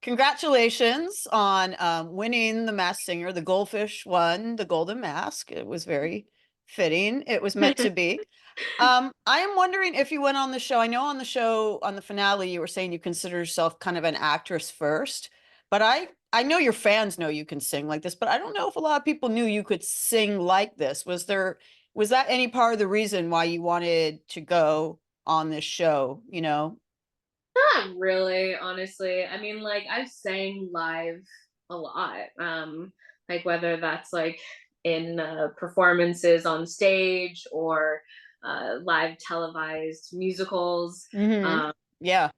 Congratulations on winning the Masked Singer. The Goldfish won the Golden Mask. It was very fitting. It was meant to be. I am wondering if you went on the show. I know on the show, on the finale, you were saying you consider yourself kind of an actress first, but I know your fans know you can sing like this, but I don't know if a lot of people knew you could sing like this. Was that any part of the reason why you wanted to go on this show, you know? Not really, honestly. I mean, like I've sang live a lot. Like whether that's like in performances on stage or live televised musicals. Hmm. Um, Yeah.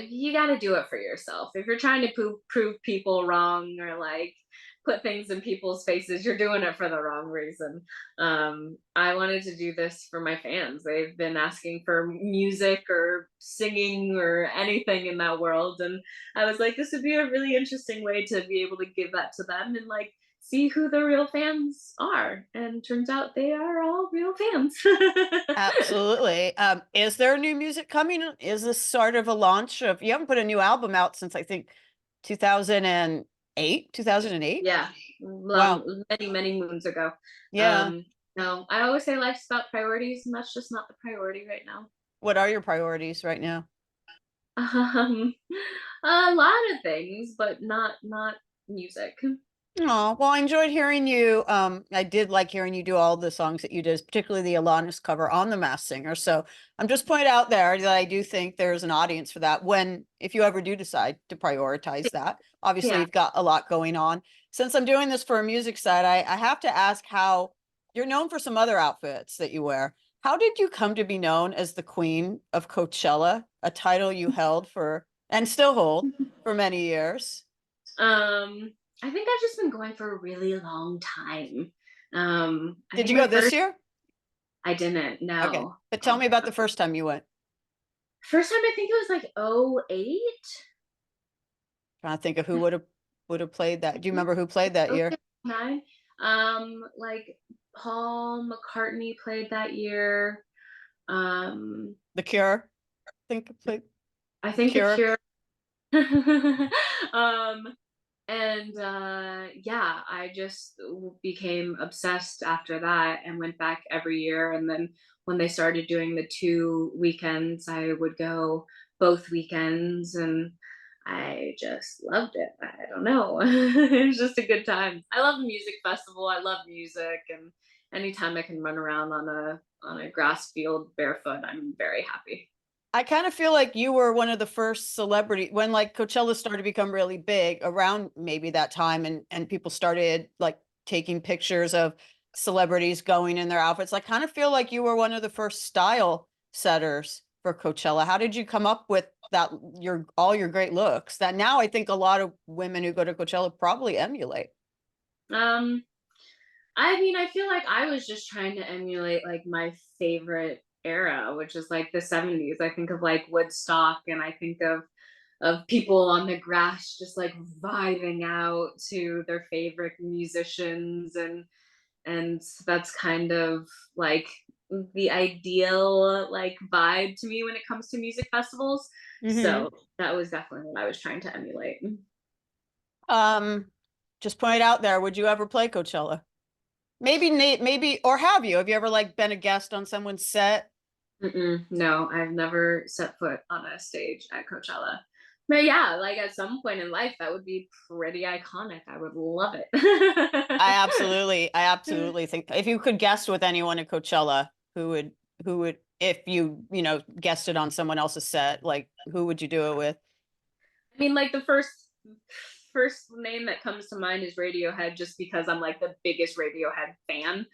you got to do it for yourself. If you're trying to prove people wrong or like put things in people's faces, you're doing it for the wrong reason. I wanted to do this for my fans. They've been asking for music or singing or anything in that world. And I was like, this would be a really interesting way to be able to give that to them and like see who the real fans are. And turns out they are all real fans. Absolutely. Is there new music coming? Is this sort of a launch of, you haven't put a new album out since I think 2008, 2008? Yeah, Wow. many, many moons ago. Yeah. Um, no, I always say life's about priorities, and that's just not the priority right now. What are your priorities right now? Um, a lot of things, but not music. Oh, well, I enjoyed hearing you. I did like hearing you do all the songs that you did, particularly the Alanis cover on The Masked Singer. So I'm just pointing out there that I do think there's an audience for that when, if you ever do decide to prioritize that. Obviously, Yeah. you've got a lot going on. Since I'm doing this for a music side, I have to ask how you're known for some other outfits that you wear. How did you come to be known as the Queen of Coachella, a title you held for and still hold for many years? Um, I think I've just been going for a really long time. I Did think you my go this first year? I didn't Okay. know. But tell me about the first time you went. First time I think it was like '08. Trying to think of who would have played that. Do you remember who played that year? Okay, 9. Like Paul McCartney played that year. Um, The Cure? I think it played I The think The Cure. Cure. um, and yeah, I just became obsessed after that and went back every year. And then when they started doing the 2 weekends, I would go both weekends, and I just loved it. I don't know. It was just a good time. I love music festival. I love music, and anytime I can run around on a grass field barefoot, I'm very happy. I kind of feel like you were one of the first celebrity when like Coachella started to become really big around maybe that time and people started like taking pictures of celebrities going in their outfits. I kind of feel like you were one of the first style setters for Coachella. How did you come up with that your all your great looks that now I think a lot of women who go to Coachella probably emulate? Um, I mean, I feel like I was just trying to emulate like my favorite era, which is like the '70s. I think of like Woodstock, and I think of people on the grass just like vibing out to their favorite musicians, and that's kind of like the ideal like vibe to me when it comes to music festivals. Hmm. So that was definitely what I was trying to emulate. Um, just point it out there. Would you ever play Coachella? Maybe Nate, maybe, or have you? Have you ever like been a guest on someone's set? Mm-mm, no, I've never set foot on a stage at Coachella. But yeah, like at some point in life, that would be pretty iconic. I would love it. I absolutely think if you could guest with anyone at Coachella, who would, if you guessed it on someone else's set, like who would you do it with? I mean, like the first name that comes to mind is Radiohead, just because I'm like the biggest Radiohead fan.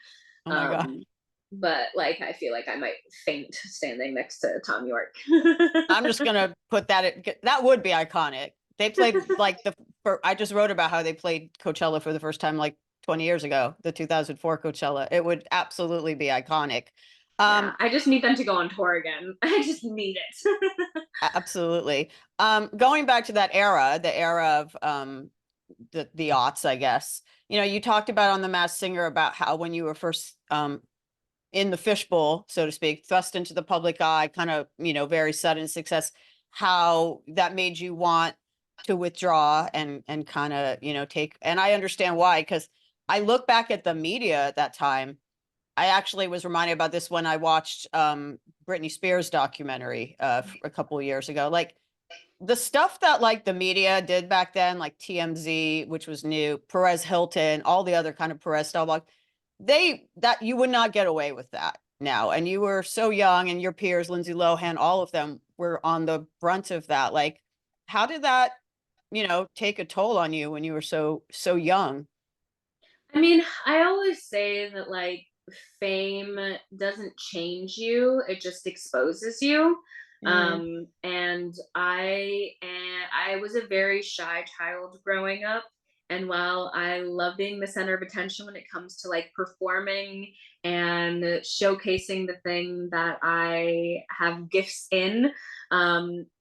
Oh my God. Um, but like I feel like I might faint standing next to Tom York. I'm just gonna put that would be iconic. They played like I just wrote about how they played Coachella for the first time like 20 years ago, the 2004 Coachella. It would absolutely be iconic. Yeah, Um, I just need them to go on tour again. I just need it. Absolutely. Going back to that era, the era of the aughts, I guess. You talked about on The Masked Singer about how when you were first in the fishbowl, so to speak, thrust into the public eye, kind of, very sudden success, how that made you want to withdraw and kind of, take, and I understand why, because I look back at the media at that time. I actually was reminded about this when I watched Britney Spears documentary a couple of years ago. Like the stuff that like the media did back then, like TMZ, which was new, Perez Hilton, all the other kind of Perez style blog, they that you would not get away with that now. And you were so young, and your peers, Lindsay Lohan, all of them were on the brunt of that. Like, how did that, take a toll on you when you were so young? I mean, I always say that like fame doesn't change you, it just exposes you. Mm. I was a very shy child growing up. And while I love being the center of attention when it comes to like performing and showcasing the thing that I have gifts in,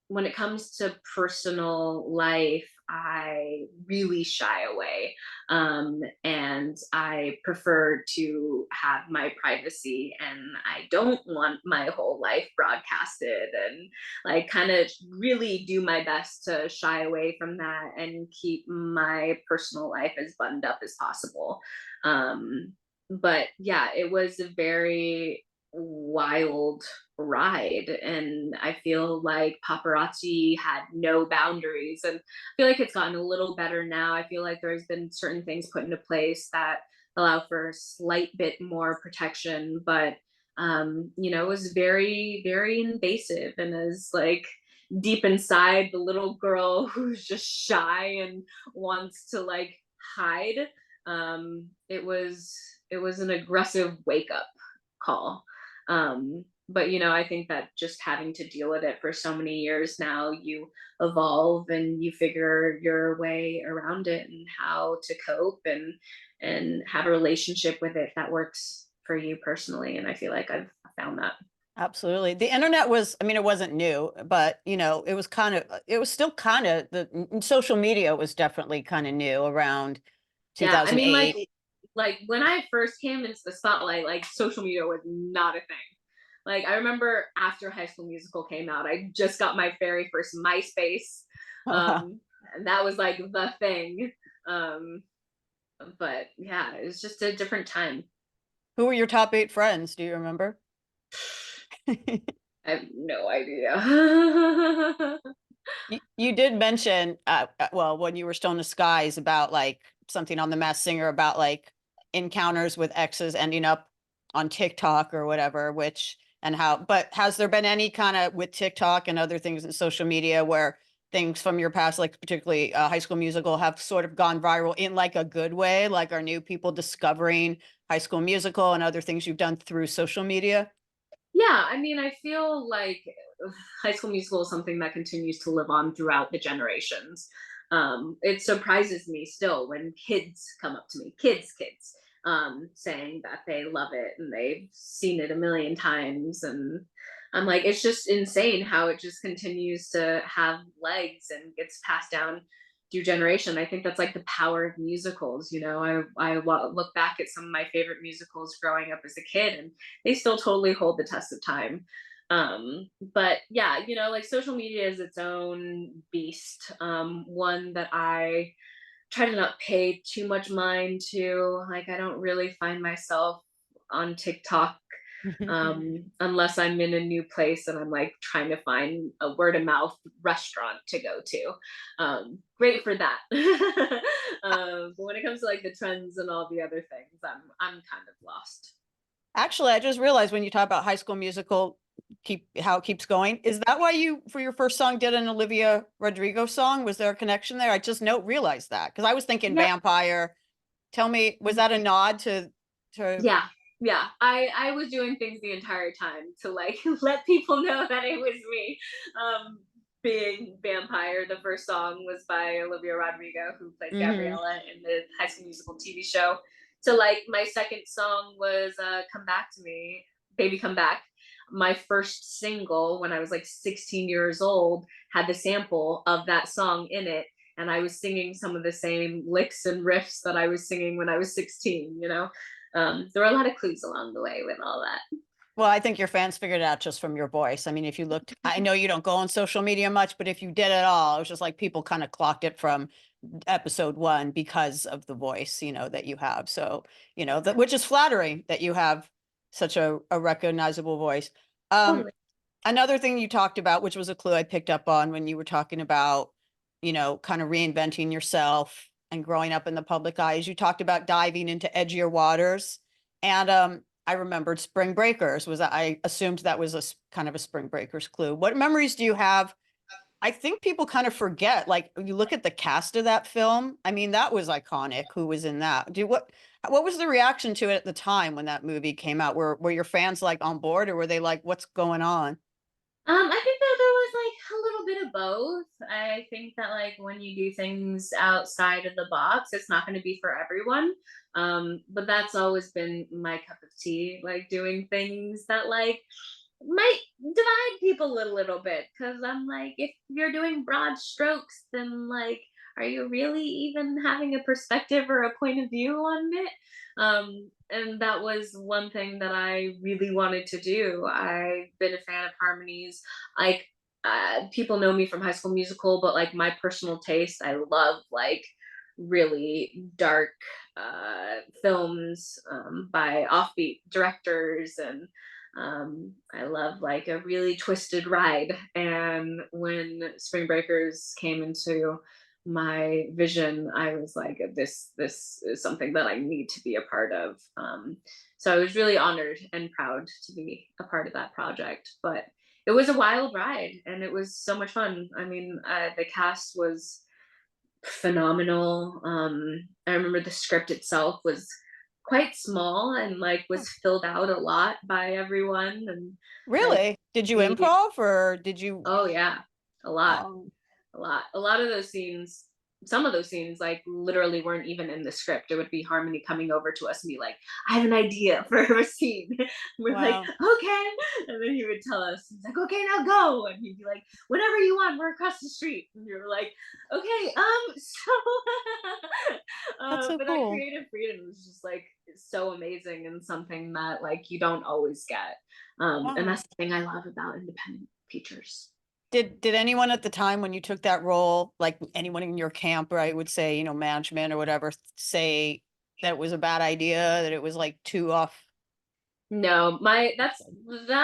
when it comes to personal life, I really shy away, and I prefer to have my privacy, and I don't want my whole life broadcasted, and like kind of really do my best to shy away from that and keep my personal life as buttoned up as possible. But yeah, it was a very wild ride, and I feel like paparazzi had no boundaries, and feel like it's gotten a little better now. I feel like there's been certain things put into place that allow for a slight bit more protection, but it was very, very invasive, and is like deep inside the little girl who's just shy and wants to like hide. It was an aggressive wake up call. But I think that just having to deal with it for so many years now, you evolve and you figure your way around it and how to cope and have a relationship with it that works for you personally. And I feel like I've found that. Absolutely. The internet was, I mean, it wasn't new, but it was still kind of social media was definitely kind of new around Yeah, I mean, 2008. like when I first came into the spotlight, like social media was not a thing. Like I remember after High School Musical came out, I just got my very first MySpace, and that was like the thing. Um, but yeah, it was just a different time. Who were your top 8 friends? Do you remember? I have no idea. You did mention, well, when you were still in the skies about like something on the Masked Singer about like encounters with exes ending up on TikTok or whatever, but has there been any kind of with TikTok and other things in social media where things from your past, like particularly High School Musical, have sort of gone viral in like a good way? Like, are new people discovering High School Musical and other things you've done through social media? Yeah, I mean, I feel like High School Musical is something that continues to live on throughout the generations. It surprises me still when kids come up to me, kids, saying that they love it and they've seen it a million times. And I'm like, it's just insane how it just continues to have legs and gets passed down through generation. I think that's like the power of musicals. Look back at some of my favorite musicals growing up as a kid, and they still totally hold the test of time. But yeah, like social media is its own beast. One that I try to not pay too much mind to. Like I don't really find myself on TikTok unless I'm in a new place and I'm like trying to find a word of mouth restaurant to go to. Great for that. But when it comes to like the trends and all the other things, I'm kind of lost. Actually, I just realized when you talk about High School Musical, how it keeps going. Is that why you, for your first song, did an Olivia Rodrigo song? Was there a connection there? I just no realized that because I was thinking Yeah, Vampire. Tell me, was that a nod to? yeah, yeah. I was doing things the entire time to like let people know that it was me. Being Vampire, the first song was by Olivia Rodrigo, who plays Hmm. Gabriella in the High School Musical TV show. So like my second song was "Come Back to Me," "Baby Come Back." My first single when I was like 16 years old had the sample of that song in it, and I was singing some of the same licks and riffs that I was singing when I was 16. There were a lot of clues along the way with all that. Well, I think your fans figured it out just from your voice. I mean, if you looked, I know you don't go on social media much, but if you did at all, it was just like people kind of clocked it from episode one because of the voice, that you have. So, which is flattering that you have such a recognizable voice. Um, Totally. Another thing you talked about, which was a clue I picked up on when you were talking about, kind of reinventing yourself and growing up in the public eye, is you talked about diving into edgier waters. And I remembered Spring Breakers. I assumed that was kind of a Spring Breakers clue. What memories do you have? I think people kind of forget, like you look at the cast of that film. I mean, that was iconic. Who was in that? What was the reaction to it at the time when that movie came out? Were your fans like on board, or were they like, what's going on? I think that there was like a little bit of both. I think that like when you do things outside of the box, it's not going to be for everyone. But that's always been my cup of tea, like doing things that like might divide people a little bit. Cause I'm like, if you're doing broad strokes, then like, are you really even having a perspective or a point of view on it? And that was one thing that I really wanted to do. I've been a fan of harmonies. Like, people know me from High School Musical, but like my personal taste, I love like really dark films by offbeat directors, and I love like a really twisted ride. And when Spring Breakers came into my vision, I was like, this is something that I need to be a part of. So I was really honored and proud to be a part of that project. But it was a wild ride, and it was so much fun. I mean, the cast was phenomenal. I remember the script itself was quite small and like was filled out a lot by everyone, and like Really? Did you the improv or did you? oh yeah, a lot, Um, a lot of those scenes, some of those scenes like literally weren't even in the script. It would be Harmony coming over to us and be like, I have an idea for a scene. We're like, wow, okay. And then he would tell us, he's like, okay, now go. And he'd be like, whatever you want, we're across the street. And we were like, okay, so that's so but that cool. creative freedom was just like so amazing and something that like you don't always get. And Wow. that's the thing I love about independent features. Did anyone at the time when you took that role, like anyone in your camp, or I would say, management or whatever, say that it was a bad idea, that it was like too off? No, that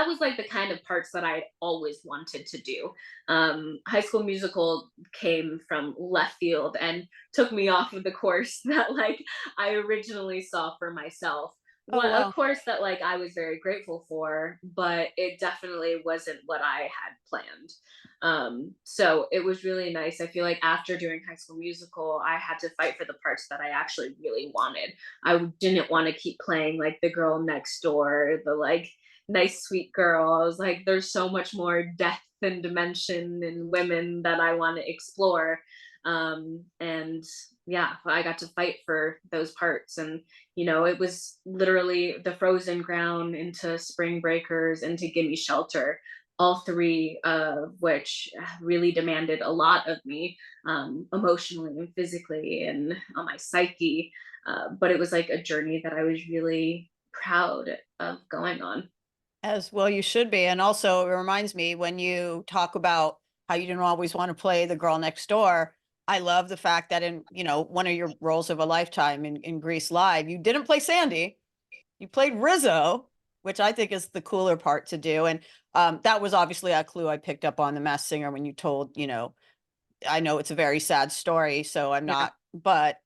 was like the kind of parts that I always wanted to do. High School Musical came from left field and took me off of the course that like I originally saw for myself. Oh, What a wow. course that like I was very grateful for, but it definitely wasn't what I had planned. So it was really nice. I feel like after doing High School Musical, I had to fight for the parts that I actually really wanted. I didn't want to keep playing like the girl next door, the like nice sweet girl. I was like, there's so much more depth and dimension in women that I want to explore. And yeah, I got to fight for those parts. And, it was literally the Frozen Ground into Spring Breakers into Gimme Shelter, all three of which really demanded a lot of me, emotionally and physically and on my psyche. But it was like a journey that I was really proud of going on. As well, you should be. And also, it reminds me when you talk about how you didn't always want to play the girl next door. I love the fact that in, one of your roles of a lifetime in Grease Live, you didn't play Sandy, you played Rizzo, which I think is the cooler part to do. And that was obviously a clue I picked up on The Masked Singer when you told, I know it's a very sad story, so I'm Yeah. not, but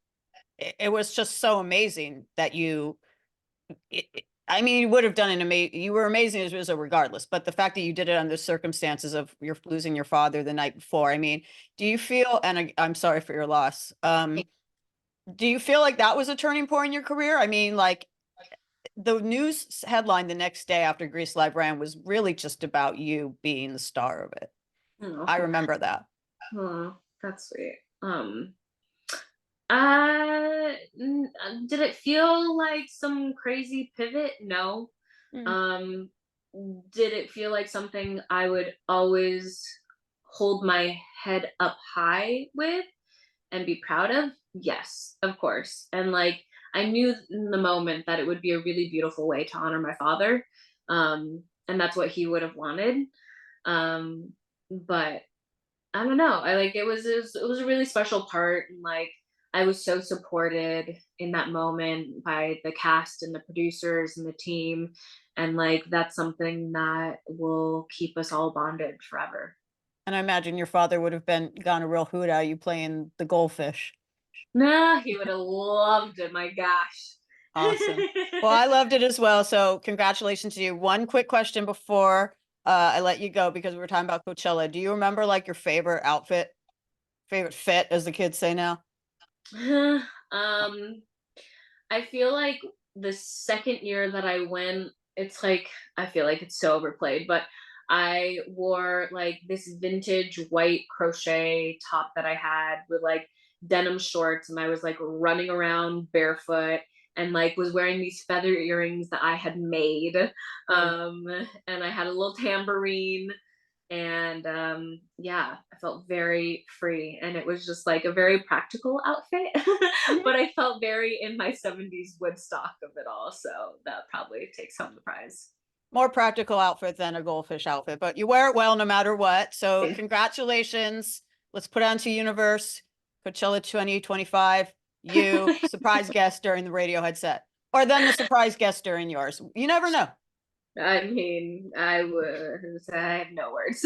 it was just so amazing that I mean, you would have done an amazing, you were amazing as Rizzo regardless, but the fact that you did it under the circumstances of your losing your father the night before, I mean, do you feel, and I'm sorry for your loss, do you feel like that was a turning point in your career? I mean, like the news headline the next day after Grease Live ran was really just about you being the star of it. I Oh, remember that. oh, that's sweet. Did it feel like some crazy pivot? No. Mm. Um, did it feel like something I would always hold my head up high with and be proud of? Yes, of course. And like I knew in the moment that it would be a really beautiful way to honor my father. And that's what he would have wanted. But I don't know. I like it was a really special part, and like I was so supported in that moment by the cast and the producers and the team, and like that's something that will keep us all bonded forever. And I imagine your father would have been gone a real hoot out of you playing the goldfish. Nah, he would have loved it. My gosh. Awesome. Well, I loved it as well. So congratulations to you. One quick question before I let you go, because we were talking about Coachella. Do you remember like your favorite outfit, favorite fit, as the kids say now? um, I feel like the second year that I went, it's like I feel like it's so overplayed, but I wore like this vintage white crochet top that I had with like denim shorts, and I was like running around barefoot and like was wearing these feather earrings that I had made. Oh, Um, and I had a little tambourine, and yeah, I felt very free, and it was just like a very practical outfit. mhm. But I felt very in my 70s Woodstock of it all, so that probably takes home the prize. More practical outfit than a goldfish outfit, but you wear it well no matter what. So congratulations. Let's put on to Universe Coachella 2025. You surprise guest during the Radiohead set, or then the surprise guest during yours. You never know. I mean, I have no words.